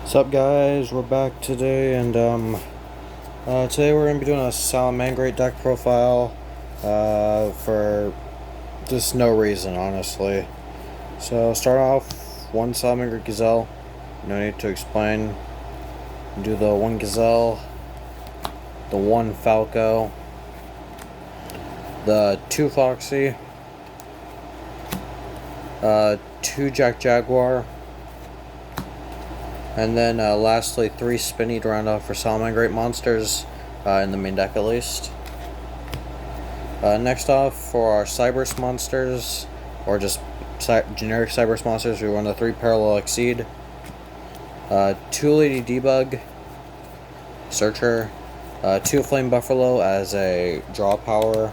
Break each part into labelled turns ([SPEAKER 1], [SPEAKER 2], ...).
[SPEAKER 1] What's up, guys? We're back today, and today we're gonna be doing a Salamangreat Deck Profile for just no reason, honestly. So start off one Salamangreat Gazelle. No need to explain. Do the one Gazelle, the one Falco, the two Foxy, two Jaguar. And then lastly, 3 Spinny to round off for Salamangreat monsters, in the main deck at least. Next off, for our Cyberse monsters, or just generic Cyberse monsters, we run the 3 Parallel Exceed, 2 Lady Debug, Searcher, 2 Flame Buffalo as a draw power,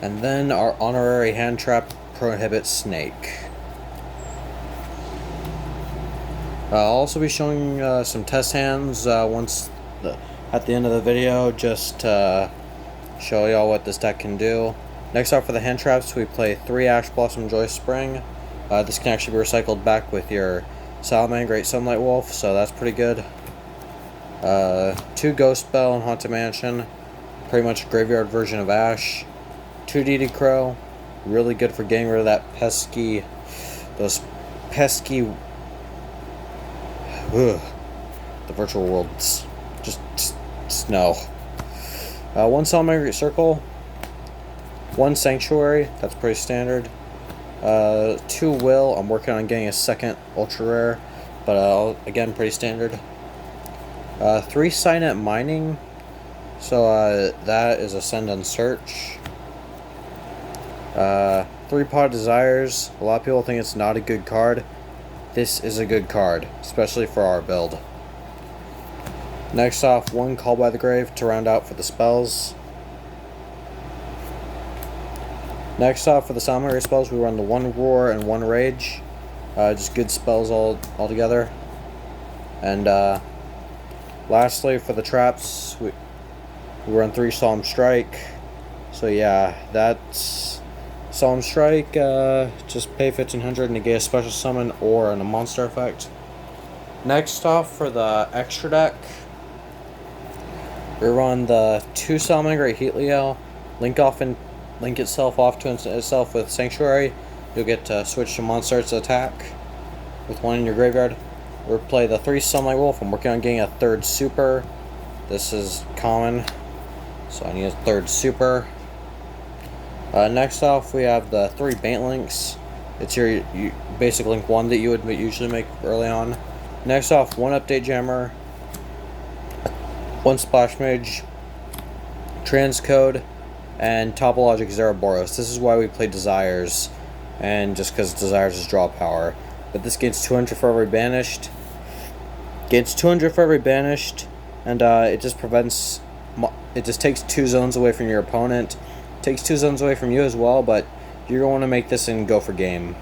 [SPEAKER 1] and then our honorary hand trap Prohibit Snake. I'll also be showing some test hands at the end of the video, just to show y'all what this deck can do. Next up, for the hand traps, we play 3 Ash Blossom Joy Spring. This can actually be recycled back with your Salamangreat Sunlight Wolf, so that's pretty good. 2 Ghost Bell and Haunted Mansion, pretty much a graveyard version of Ash. 2 DD Crow, really good for getting rid of that those pesky the virtual worlds. Just no. 1 Salamangreat Circle, 1 Sanctuary, that's pretty standard. 2 Will, I'm working on getting a second ultra rare, but again, pretty standard. 3 Signet Mining, so that is Ascend and Search. 3 Pot Desires, a lot of people think it's not a good card. This is a good card, especially for our build. Next off, 1 Call by the Grave to round out for the spells. Next off, for the Salamangreat spells, we run the 1 Roar and 1 Rage. Just good spells all together. And lastly, for the traps, we run 3 Solemn Strike. So yeah, that's Solemn Strike. Just pay 1500 and negate a special summon or a monster effect. Next off, for the extra deck, we run the 2 Salamangreat Heatleo, link itself off to itself with Sanctuary. You'll get to switch to monsters attack with 1 in your graveyard. We'll play the 3 Sunlight Wolf. I'm working on getting a 3rd super. This is common, so I need a 3rd super. Next off, we have the 3 Bantlinks. It's your basic link 1 that you would usually make early on. Next off, 1 Update Jammer, 1 Splash Mage, Transcode, and Topologic Zeraboros. This is why we play Desires, and just because Desires is draw power. But this gains 200 for every banished. And it just prevents. It just takes 2 zones away from your opponent. Takes 2 zones away from you as well, but you're going to make this and go for game.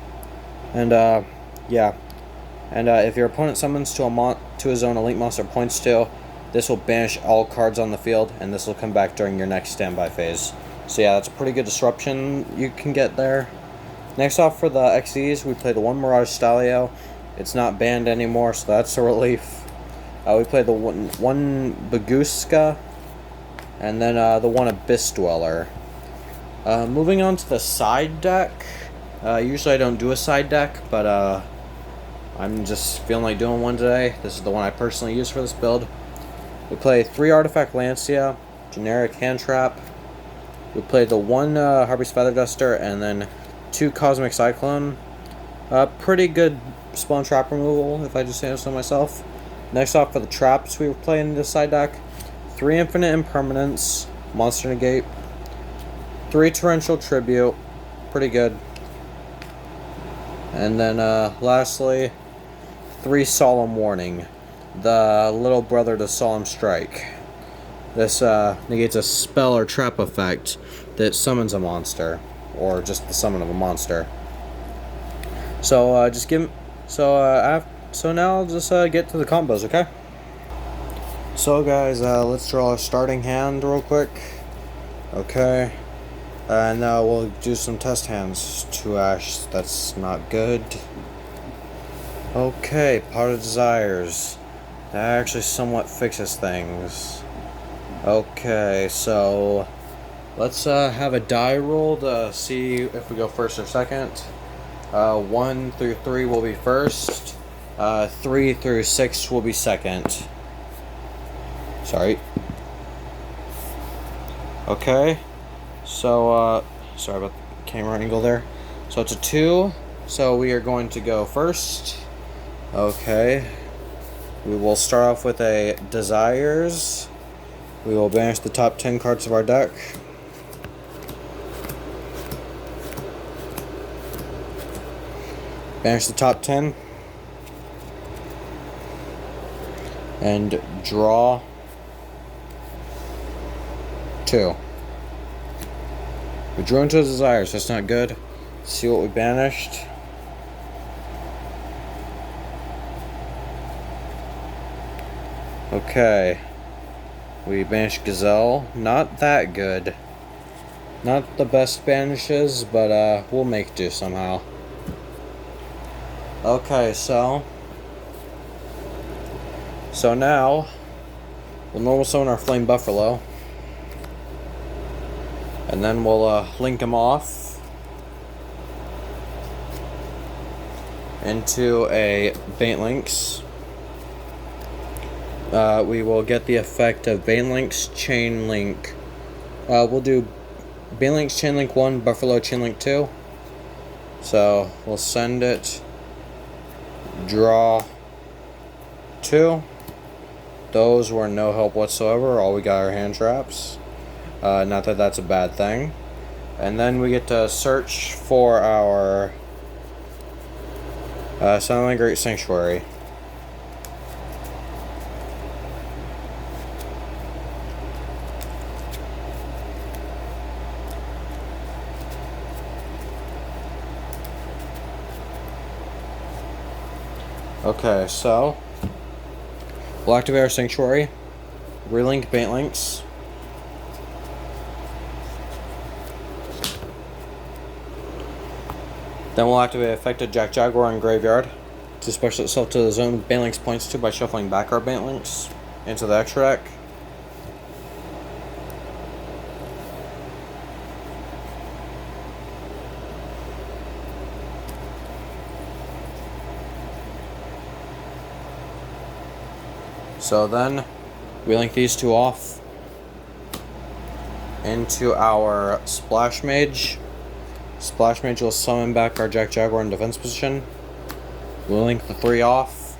[SPEAKER 1] And yeah. And if your opponent summons to a zone a link monster points to, this will banish all cards on the field, and this will come back during your next standby phase. So yeah, that's a pretty good disruption you can get there. Next off, for the XEs, we play the 1 Mirage Stalio. It's not banned anymore, so that's a relief. We play the 1 Baguska, and then the 1 Abyss Dweller. Moving on to the side deck. Usually I don't do a side deck, but I'm just feeling like doing one today. This is the one I personally use for this build. We play 3 Artifact Lancia, generic hand trap. We play the 1 Harpy's Feather Duster, and then 2 Cosmic Cyclone. Pretty good spell and trap removal, if I just say so myself. Next off, for the traps we play in this side deck, 3 Infinite Impermanence, Monster Negate, 3 Torrential Tribute, pretty good. And then lastly, 3 Solemn Warning, the little brother to Solemn Strike. This negates a spell or trap effect that summons a monster, or just the summon of a monster. So so now I'll just get to the combos, okay? So guys, let's draw a starting hand real quick. Okay. And now we'll do some test hands. 2 Ash, that's not good. Okay, Pot of Desires. That actually somewhat fixes things. Okay, so let's have a die roll to see if we go first or second. 1 through 3 will be first. 3 through 6 will be second. Sorry. Okay. So, sorry about the camera angle there. So it's a 2. So we are going to go first. Okay. We will start off with a Desires. We will banish the top 10 cards of our deck. Banish the top 10. And draw 2. We drew into a Desire, so that's not good. Let's see what we banished. Okay. We banished Gazelle. Not that good. Not the best banishes, but we'll make do somehow. Okay, so now we'll normal summon our Flame Buffalo. And then we'll link him off into a Bantlings. We will get the effect of Bantlings Chain Link. We'll do Bantlings Chain Link 1, Buffalo Chain Link 2. So we'll send it. Draw 2. Those were no help whatsoever. All we got are hand traps. Not that that's a bad thing. And then we get to search for our Salamangreat Sanctuary. Okay, so we'll activate our Sanctuary, relink Bantlinks. Then we'll activate Affected Jack Jaguar in Graveyard to special itself to the zone Bantlinks points to by shuffling back our Bantlinks into the extra deck. So then we link these two off into our Splash Mage. Splash Mage will summon back our Jack Jaguar in defense position. We'll link the 3 off.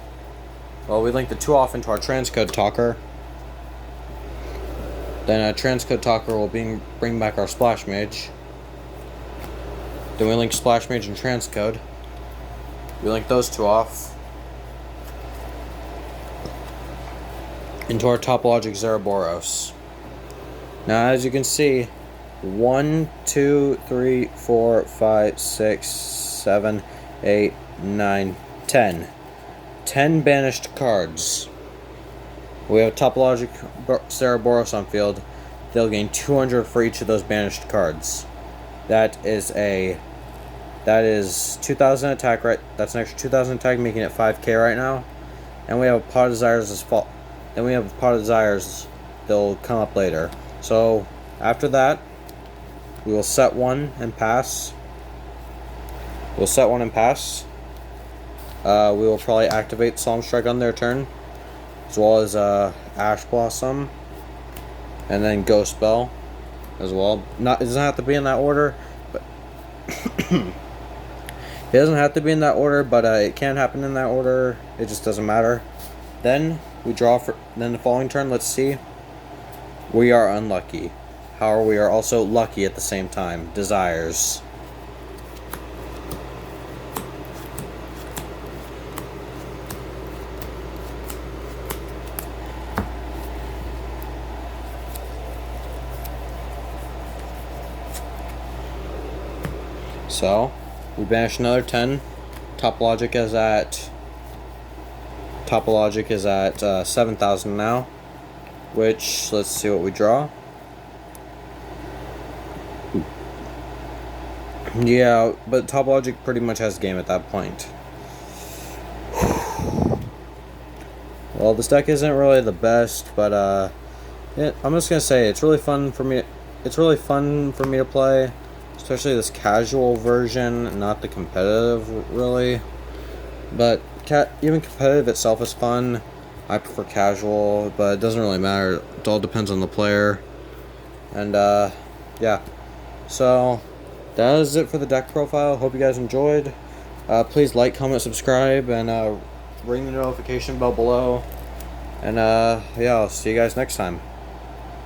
[SPEAKER 1] Well, we link the 2 off into our Transcode Talker. Then a Transcode Talker will bring back our Splash Mage. Then we link Splash Mage and Transcode. We link those 2 off into our Topologic Zeraboros. Now, as you can see, 1, 2, 3, 4, 5, 6, 7, 8, 9, 10. 10 banished cards. We have Topologic Zeraboros on field. They'll gain 200 for each of those banished cards. That is 2,000 attack, right? That's an extra 2,000 attack, making it 5k right now. And we have a Pot of Desires as fall. Then we have a Pot of Desires. They'll come up later. So after that, we will set 1 and pass. We'll set 1 and pass. We will probably activate Solemn Strike on their turn, as well as Ash Blossom, and then Ghost Bell as well. It doesn't have to be in that order, but it doesn't have to be in that order, but it can happen in that order. It just doesn't matter. Then we draw for. Then the following turn, let's see. We are unlucky. However, we are also lucky at the same time. Desires. So, we banish another 10. Topologic is at 7,000 now. Which, let's see what we draw. Yeah, but Topologic pretty much has game at that point. Well, this deck isn't really the best, but I'm just gonna say it's really fun for me. It's really fun for me to play, especially this casual version, not the competitive really. But even competitive itself is fun. I prefer casual, but it doesn't really matter. It all depends on the player. And yeah. So that is it for the deck profile. Hope you guys enjoyed. Please like, comment, subscribe, and ring the notification bell below. And yeah, I'll see you guys next time.